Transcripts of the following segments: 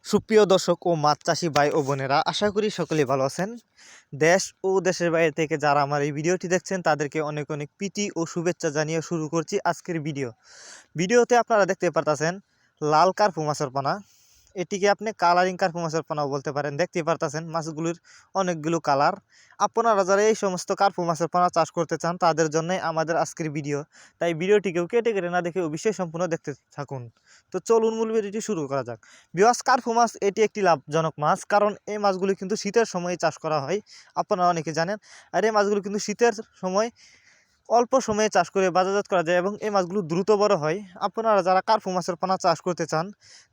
সুপ্রিয় দর্শক ও মাছ চাষি ভাই ও বোনেরা, আশা করি সকলেই ভালো আছেন। দেশ ও দেশের বাইরে থেকে যারা আমার এই ভিডিওটি দেখছেন তাদেরকে অনেক অনেক প্রীতি ও শুভেচ্ছা জানিয়ে শুরু করছি আজকের ভিডিওতে আপনারা দেখতে পারতেছেন লাল কার্পু মাছের পোনা। এটিকে আপনি কালারিং কার্পু মাছের পোনাও বলতে পারেন। দেখতে পারতেছেন মাছগুলির অনেকগুলো কালার। আপনারা যারা এই সমস্ত কার্পু মাছের পোনা চাষ করতে চান তাদের জন্যই আমাদের আজকের ভিডিও। তাই ভিডিওটিকেও কেটে কেটে না দেখে অবশ্যই সম্পূর্ণ দেখতে থাকুন। তো চলুন মূল ভিডিওটি শুরু করা যাক। বিকজ কার্পু মাছ এটি একটি লাভজনক মাছ, কারণ এই মাছগুলি কিন্তু শীতের সময়ে চাষ করা হয়, আপনারা অনেকে জানেন। আর এই মাছগুলো কিন্তু শীতের সময় অল্প সময়ে চাষ করে বাজারজাত করা যায় এবং এই মাছগুলো দ্রুত বড় হয়। আপনারা যারা কার্পু মাছের পোনা চাষ করতে চান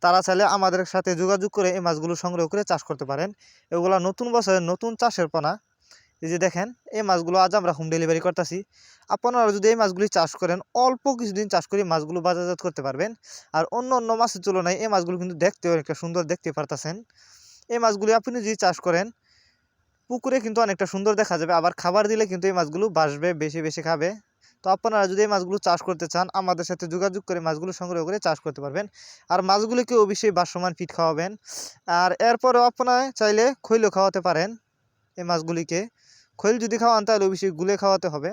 তারা চাইলে আমাদের সাথে যোগাযোগ করে এই মাছগুলো সংগ্রহ করে চাষ করতে পারেন। এগুলো নতুন বছরের নতুন চাষের পোনা। এই যে দেখেন, এই মাছগুলো আজ আমরা হোম ডেলিভারি করতেছি। আপনারা যদি এই মাছগুলি চাষ করেন, অল্প কিছুদিন চাষ করে মাছগুলো বাজারজাত করতে পারবেন। আর অন্য অন্য মাছের তুলনায় এই মাছগুলো কিন্তু দেখতে অনেকটা সুন্দর, দেখতে পারতেছেন। এই মাছগুলি আপনি যদি চাষ করেন পুকুরে কিন্তু অনেকটা সুন্দর দেখা যাবে, আবার খাবার দিলে কিন্তু এই মাছগুলো বাসবে, বেশি বেশি খাবে। তো আপনারা যদি এই মাছগুলো চাষ করতে চান আমাদের সাথে যোগাযোগ করে মাছগুলো সংগ্রহ করে চাষ করতে পারবেন। আর মাছগুলিকে অবশ্যই বাসমান ফিট খাওয়াবেন। আর এরপরেও আপনারা চাইলে খৈলও খাওয়াতে পারেন। এই মাছগুলিকে খৈল যদি খাওয়ান তাহলে অবশ্যই গুলে খাওয়াতে হবে।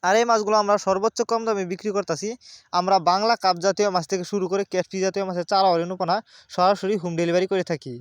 আর এই মাছগুলো আমরা সর্বোচ্চ কম দামে বিক্রি করতেছি। আমরা বাংলা কাপ জাতীয় মাছ থেকে শুরু করে ক্যাটফিশ জাতীয় মাছের চারা পোনা সরাসরি হোম ডেলিভারি করে থাকি।